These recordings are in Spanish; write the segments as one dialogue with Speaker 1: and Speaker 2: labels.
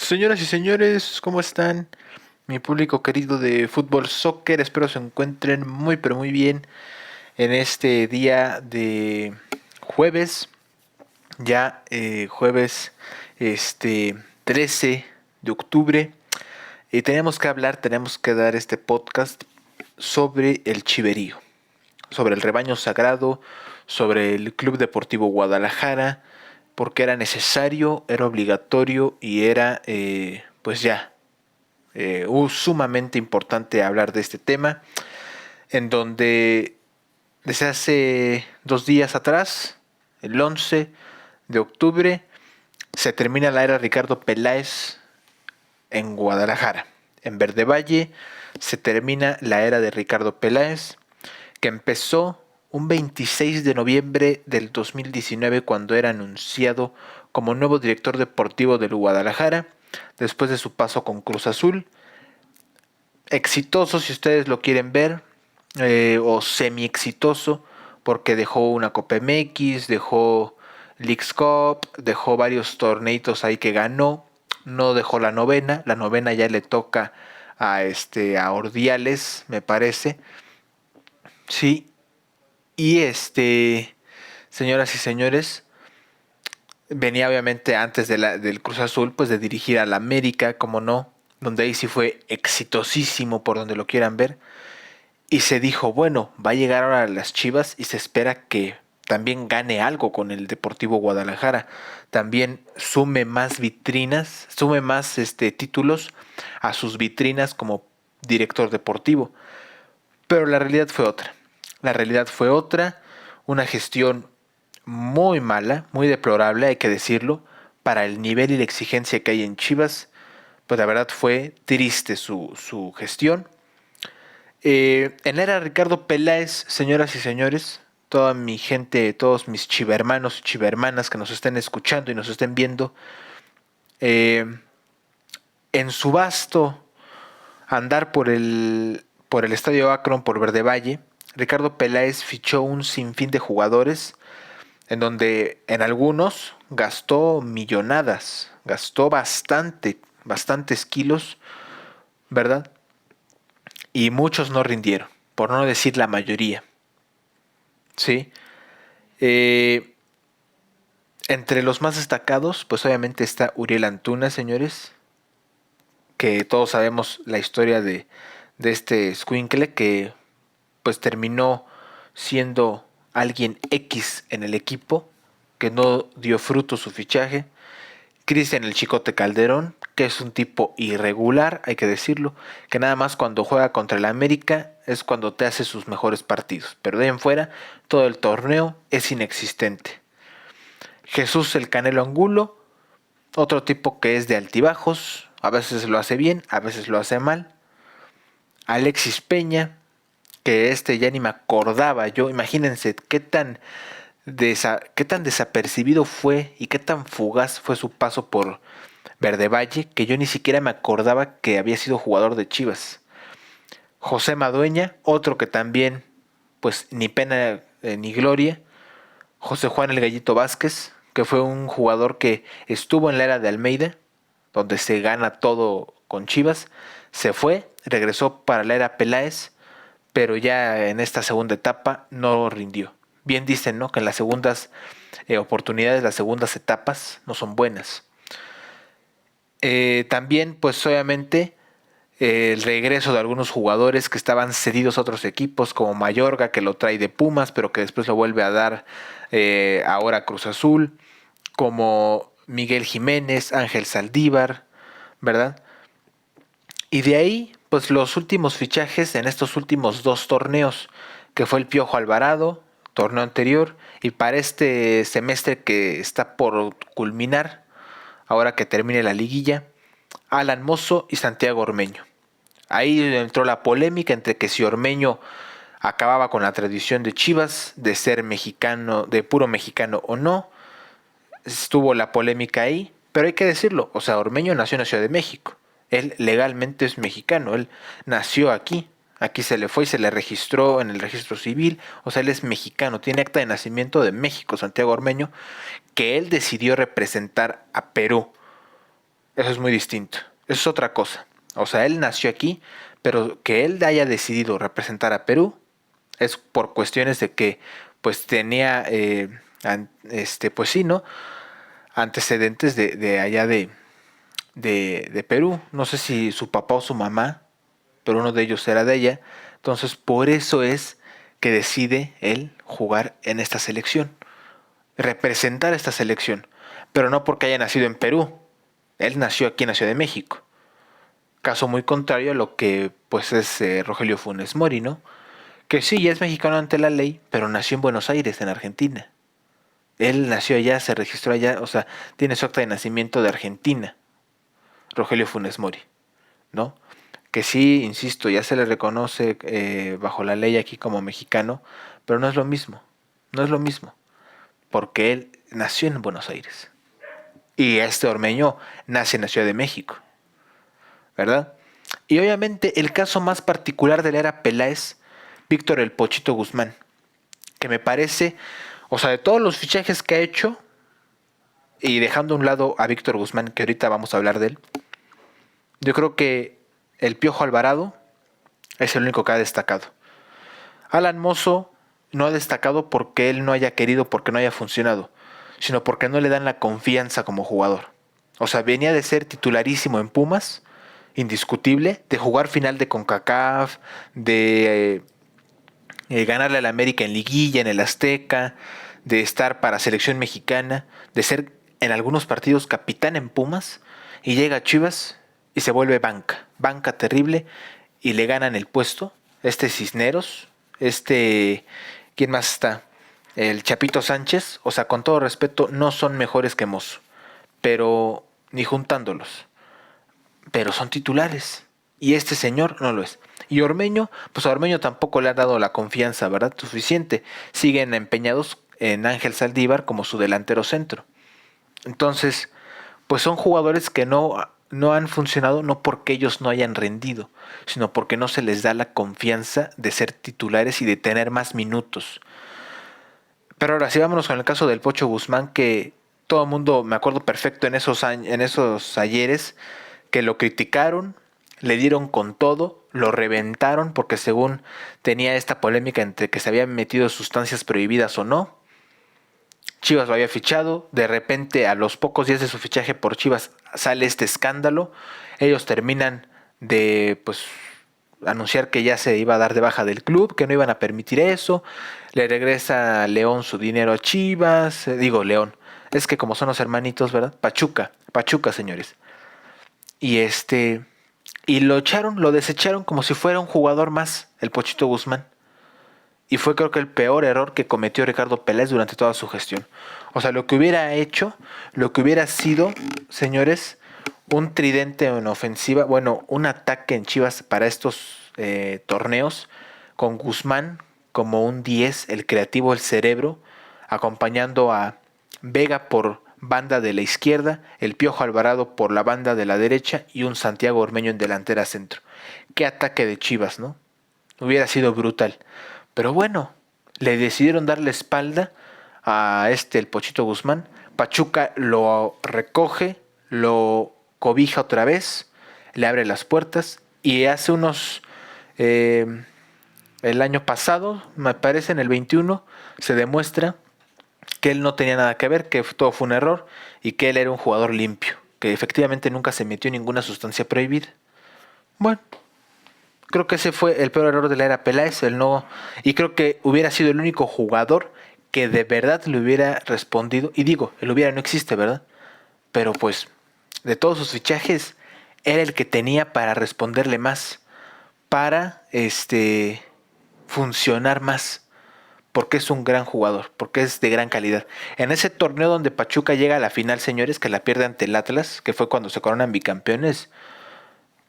Speaker 1: Señoras y señores, ¿cómo están? Mi público querido de fútbol soccer, espero se encuentren muy pero muy bien en este día de jueves, ya jueves 13 de octubre. Y tenemos que dar este podcast sobre el Chiverío, sobre el rebaño sagrado, sobre el Club Deportivo Guadalajara, porque era necesario, era obligatorio y era pues ya sumamente importante hablar de este tema, en donde desde hace 2 días atrás, el 11 de octubre, se termina la era Ricardo Peláez en Guadalajara. En Verde Valle se termina la era de Ricardo Peláez, que empezó un 26 de noviembre del 2019 cuando era anunciado como nuevo director deportivo del Guadalajara, después de su paso con Cruz Azul. Exitoso si ustedes lo quieren ver, o semi exitoso, porque dejó una Copa MX, dejó Leagues Cup, dejó varios torneitos ahí que ganó, no dejó la novena ya le toca a Ordiales, me parece, sí, y señoras y señores, venía obviamente antes del Cruz Azul, pues de dirigir al América, como no, donde ahí sí fue exitosísimo por donde lo quieran ver. Y se dijo, bueno, va a llegar ahora a las Chivas y se espera que también gane algo con el Deportivo Guadalajara. También sume más vitrinas, sume más títulos a sus vitrinas como director deportivo. Pero la realidad fue otra. La realidad fue otra, una gestión muy mala, muy deplorable, hay que decirlo, para el nivel y la exigencia que hay en Chivas. Pues la verdad fue triste su gestión. En la era Ricardo Peláez, señoras y señores, toda mi gente, todos mis chivermanos y chivermanas que nos estén escuchando y nos estén viendo, eh, en su vasto andar por el Estadio Akron, por Verde Valle, Ricardo Peláez fichó un sinfín de jugadores, en donde en algunos gastó millonadas, gastó bastantes kilos, ¿verdad? Y muchos no rindieron, por no decir la mayoría, ¿sí? Eh, Entre los más destacados, pues obviamente está Uriel Antuna, señores, que todos sabemos la historia de este escuincle que pues terminó siendo alguien X en el equipo, que no dio fruto su fichaje. Cristian el Chicote Calderón, que es un tipo irregular, hay que decirlo, que nada más cuando juega contra el América es cuando te hace sus mejores partidos, pero de ahí en fuera todo el torneo es inexistente. Jesús el Canelo Angulo, otro tipo que es de altibajos, a veces lo hace bien, a veces lo hace mal. Alexis Peña, que ya ni me acordaba yo, imagínense qué tan desapercibido fue y qué tan fugaz fue su paso por Verde Valle, que yo ni siquiera me acordaba que había sido jugador de Chivas. José Madueña, otro que también, pues ni pena ni gloria. José Juan el Gallito Vázquez, que fue un jugador que estuvo en la era de Almeida, donde se gana todo con Chivas, se fue, regresó para la era Peláez, pero ya en esta segunda etapa no rindió. Bien dicen, ¿no? Que en las segundas oportunidades, las segundas etapas no son buenas. También, pues obviamente, el regreso de algunos jugadores que estaban cedidos a otros equipos, como Mayorga, que lo trae de Pumas, pero que después lo vuelve a dar ahora a Cruz Azul, como Miguel Jiménez, Ángel Saldívar, ¿verdad? Y de ahí, pues los últimos fichajes en estos últimos dos torneos, que fue el Piojo Alvarado, torneo anterior, y para este semestre que está por culminar, ahora que termine la liguilla, Alan Mozo y Santiago Ormeño. Ahí entró la polémica entre que si Ormeño acababa con la tradición de Chivas de ser mexicano, de puro mexicano o no. Estuvo la polémica ahí, pero hay que decirlo, o sea, Ormeño nació en la Ciudad de México. Él legalmente es mexicano, él nació aquí. Aquí se le fue y se le registró en el registro civil, o sea, él es mexicano, tiene acta de nacimiento de México, Santiago Ormeño, que él decidió representar a Perú. Eso es muy distinto. Eso es otra cosa. O sea, él nació aquí, pero que él haya decidido representar a Perú es por cuestiones de que pues tenía, pues sí, ¿no? Antecedentes de allá de Perú. No sé si su papá o su mamá, pero uno de ellos era de ella. Entonces, por eso es que decide él jugar en esta selección, representar esta selección, pero no porque haya nacido en Perú. Él nació aquí en la Ciudad de México. Caso muy contrario a lo que pues es Rogelio Funes Mori, ¿no? Que sí, ya es mexicano ante la ley, pero nació en Buenos Aires, en Argentina. Él nació allá, se registró allá, o sea, tiene su acta de nacimiento de Argentina, Rogelio Funes Mori, ¿no? Que sí, insisto, ya se le reconoce bajo la ley aquí como mexicano, pero no es lo mismo, no es lo mismo, porque él nació en Buenos Aires. Y este Ormeño nace en la Ciudad de México, ¿verdad? Y obviamente el caso más particular de la era Peláez, Víctor el Pochito Guzmán, que me parece, o sea, de todos los fichajes que ha hecho, y dejando a un lado a Víctor Guzmán, que ahorita vamos a hablar de él, yo creo que el Piojo Alvarado es el único que ha destacado. Alan Mozo no ha destacado porque él no haya querido, porque no haya funcionado, sino porque no le dan la confianza como jugador. O sea, venía de ser titularísimo en Pumas, indiscutible, de jugar final de CONCACAF, de ganarle al América en liguilla, en el Azteca, de estar para selección mexicana, de ser en algunos partidos capitán en Pumas, y llega a Chivas y se vuelve banca, banca terrible, y le ganan el puesto, Cisneros, ¿quién más está? El Chapito Sánchez, o sea, con todo respeto, no son mejores que Mozo, pero ni juntándolos, pero son titulares. Y este señor no lo es. Y Ormeño, pues a Ormeño tampoco le ha dado la confianza, ¿verdad? Suficiente. Siguen empeñados en Ángel Saldívar como su delantero centro. Entonces, pues son jugadores que no han funcionado no porque ellos no hayan rendido, sino porque no se les da la confianza de ser titulares y de tener más minutos. Pero ahora sí, vámonos con el caso del Pocho Guzmán, que todo el mundo, me acuerdo perfecto en esos ayeres, que lo criticaron, le dieron con todo, lo reventaron porque según tenía esta polémica entre que se habían metido sustancias prohibidas o no. Chivas lo había fichado, de repente a los pocos días de su fichaje por Chivas sale este escándalo, ellos terminan de pues anunciar que ya se iba a dar de baja del club, que no iban a permitir eso, le regresa León su dinero a Chivas, digo León, es que como son los hermanitos, ¿verdad? Pachuca señores. Y y lo echaron, lo desecharon como si fuera un jugador más, el Pochito Guzmán. Y fue creo que el peor error que cometió Ricardo Peláez durante toda su gestión. O sea, lo que hubiera hecho, lo que hubiera sido, señores, un tridente en ofensiva, bueno, un ataque en Chivas para estos torneos, con Guzmán como un 10, el creativo, el cerebro, acompañando a Vega por banda de la izquierda, el Piojo Alvarado por la banda de la derecha y un Santiago Ormeño en delantera centro. Qué ataque de Chivas, ¿no? Hubiera sido brutal. Pero bueno, le decidieron dar la espalda a el Pochito Guzmán. Pachuca lo recoge, lo cobija otra vez, le abre las puertas y hace eh, el año pasado, me parece en el 21, se demuestra que él no tenía nada que ver, que todo fue un error y que él era un jugador limpio, que efectivamente nunca se metió ninguna sustancia prohibida. Bueno, creo que ese fue el peor error de la era Peláez, el no, y creo que hubiera sido el único jugador que de verdad le hubiera respondido, y digo, el hubiera no existe, ¿verdad? Pero pues, de todos sus fichajes, era el que tenía para responderle más, para funcionar más, porque es un gran jugador, porque es de gran calidad. En ese torneo donde Pachuca llega a la final, señores, que la pierde ante el Atlas, que fue cuando se coronan bicampeones,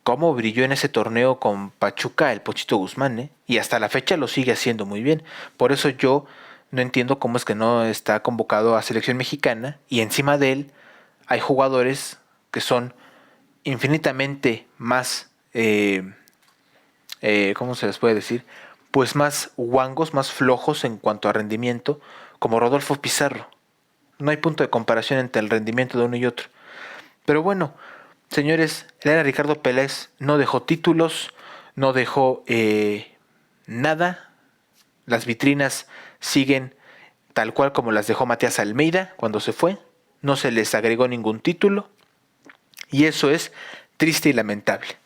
Speaker 1: cómo brilló en ese torneo con Pachuca el Pochito Guzmán, ¿eh? Y hasta la fecha lo sigue haciendo muy bien. Por eso yo no entiendo cómo es que no está convocado a selección mexicana y encima de él hay jugadores que son infinitamente más, ¿cómo se les puede decir? Pues más guangos, más flojos en cuanto a rendimiento, como Rodolfo Pizarro. No hay punto de comparación entre el rendimiento de uno y otro. Pero bueno, señores, el área Ricardo Peláez no dejó títulos, no dejó nada. Las vitrinas siguen tal cual como las dejó Matías Almeida cuando se fue. No se les agregó ningún título. Y eso es triste y lamentable,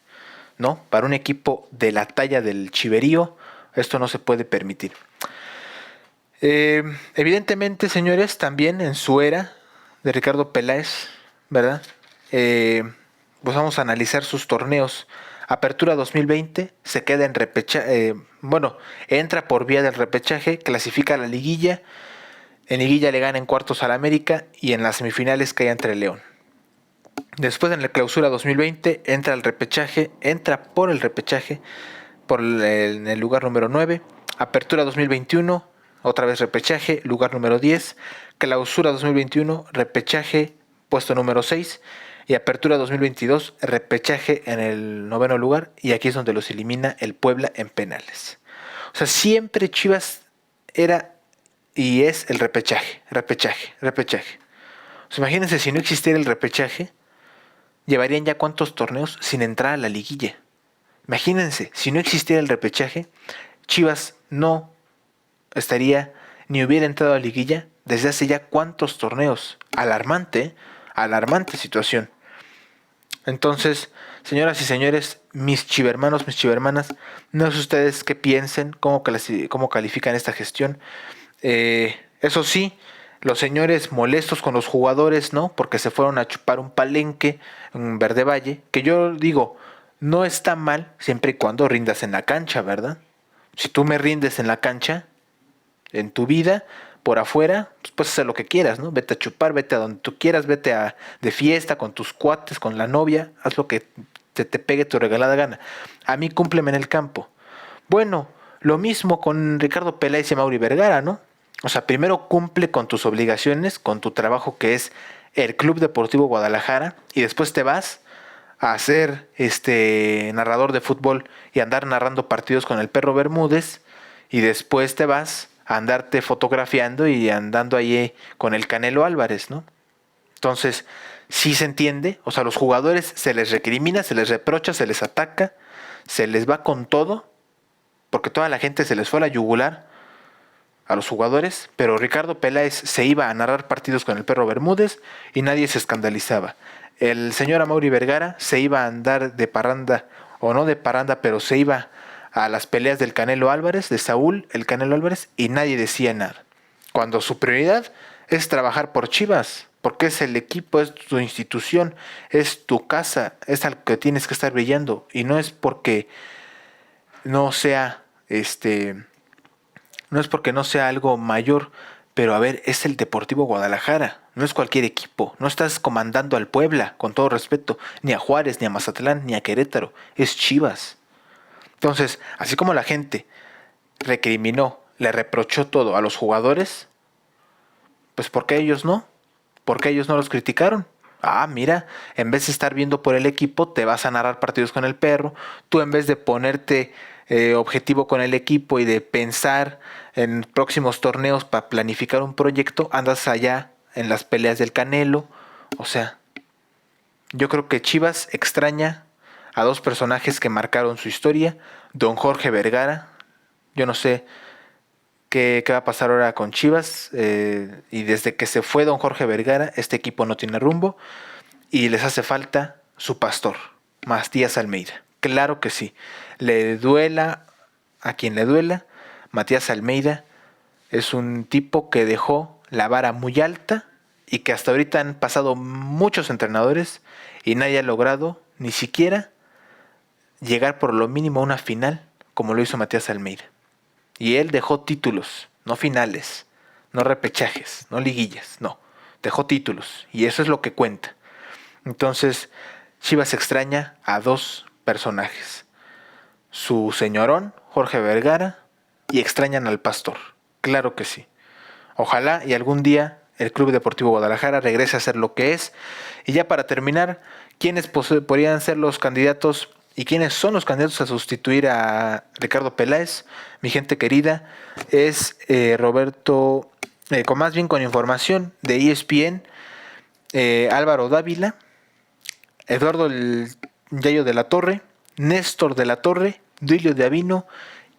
Speaker 1: ¿no? Para un equipo de la talla del Chiverío, esto no se puede permitir. Evidentemente, señores, también en su era de Ricardo Peláez, ¿verdad? Pues vamos a analizar sus torneos. Apertura 2020 se queda en repechaje, entra por vía del repechaje, clasifica a la liguilla. En liguilla le gana en cuartos al América y en las semifinales cae entre León. Después en la clausura 2020 entra por el repechaje en el lugar número 9. Apertura 2021, otra vez repechaje, lugar número 10. Clausura 2021, repechaje, puesto número 6. Y apertura 2022, repechaje en el 9º lugar. Y aquí es donde los elimina el Puebla en penales. O sea, siempre Chivas era y es el repechaje. O sea, imagínense si no existiera el repechaje, llevarían ya cuántos torneos sin entrar a la liguilla. Imagínense, si no existiera el repechaje, Chivas no estaría ni hubiera entrado a la liguilla desde hace ya cuántos torneos. Alarmante, alarmante situación. Entonces, señoras y señores, mis chivermanos, mis chivermanas, no sé ustedes qué piensen, cómo califican esta gestión. Eso sí, los señores molestos con los jugadores, ¿no? Porque se fueron a chupar un palenque en Verde Valle, que yo digo, no está mal siempre y cuando rindas en la cancha, ¿verdad? Si tú me rindes en la cancha, en tu vida, por afuera, pues puedes hacer lo que quieras, ¿no? Vete a chupar, vete a donde tú quieras, de fiesta con tus cuates, con la novia, haz lo que te pegue tu regalada gana. A mí cúmpleme en el campo. Bueno, lo mismo con Ricardo Peláez y Mauri Vergara, ¿no? O sea, primero cumple con tus obligaciones, con tu trabajo que es el Club Deportivo Guadalajara, y después te vas a ser narrador de fútbol y andar narrando partidos con el Perro Bermúdez, y después te vas a andarte fotografiando y andando ahí con el Canelo Álvarez, ¿no? Entonces, sí se entiende, o sea, los jugadores se les recrimina, se les reprocha, se les ataca, se les va con todo, porque toda la gente se les fue a la yugular a los jugadores, pero Ricardo Peláez se iba a narrar partidos con el Perro Bermúdez y nadie se escandalizaba. El señor Amaury Vergara se iba a andar de parranda, o no de parranda, pero se iba a las peleas del Canelo Álvarez, de Saúl, el Canelo Álvarez, y nadie decía nada. Cuando su prioridad es trabajar por Chivas, porque es el equipo, es tu institución, es tu casa, es al que tienes que estar brillando, y no es porque no sea no es porque no sea algo mayor, pero a ver, es el Deportivo Guadalajara, no es cualquier equipo, no estás comandando al Puebla, con todo respeto, ni a Juárez, ni a Mazatlán, ni a Querétaro, es Chivas. Entonces, así como la gente recriminó, le reprochó todo a los jugadores, pues ¿por qué ellos no? ¿Por qué ellos no los criticaron? Ah, mira, en vez de estar viendo por el equipo, te vas a narrar partidos con el Perro. Tú en vez de ponerte objetivo con el equipo y de pensar en próximos torneos para planificar un proyecto, andas allá en las peleas del Canelo. O sea, yo creo que Chivas extraña a dos personajes que marcaron su historia. Don Jorge Vergara, yo no sé qué va a pasar ahora con Chivas. Y desde que se fue don Jorge Vergara, este equipo no tiene rumbo. Y les hace falta su pastor, Matías Almeida. Claro que sí. Le duela a quien le duela, Matías Almeida es un tipo que dejó la vara muy alta y que hasta ahorita han pasado muchos entrenadores y nadie ha logrado ni siquiera llegar por lo mínimo a una final como lo hizo Matías Almeida. Y él dejó títulos, no finales, no repechajes, no liguillas, no. Dejó títulos y eso es lo que cuenta. Entonces, Chivas extraña a dos personajes. Su señorón, Jorge Vergara, y extrañan al pastor. Claro que sí. Ojalá y algún día el Club Deportivo Guadalajara regrese a ser lo que es. Y ya para terminar, ¿quiénes podrían ser los candidatos y quiénes son los candidatos a sustituir a Ricardo Peláez? Mi gente querida, es Roberto, con información de ESPN, Álvaro Dávila, Eduardo el Yayo de la Torre, Néstor de la Torre, Duilio de Avino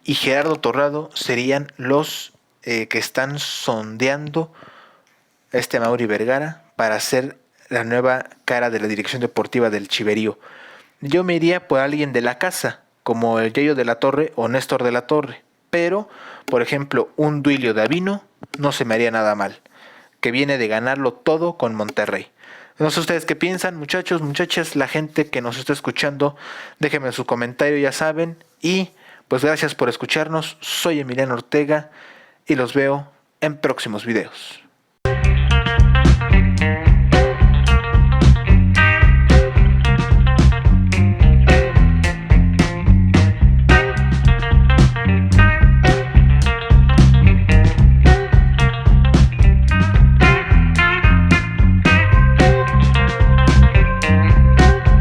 Speaker 1: y Gerardo Torrado serían los que están sondeando a Mauri Vergara para ser la nueva cara de la dirección deportiva del Chiverío. Yo me iría por alguien de la casa, como el Yayo de la Torre o Néstor de la Torre. Pero, por ejemplo, un Duilio de Avino no se me haría nada mal, que viene de ganarlo todo con Monterrey. No sé ustedes qué piensan, muchachos, muchachas, la gente que nos está escuchando, déjenme su comentario, ya saben. Y pues gracias por escucharnos, soy Emiliano Ortega y los veo en próximos videos.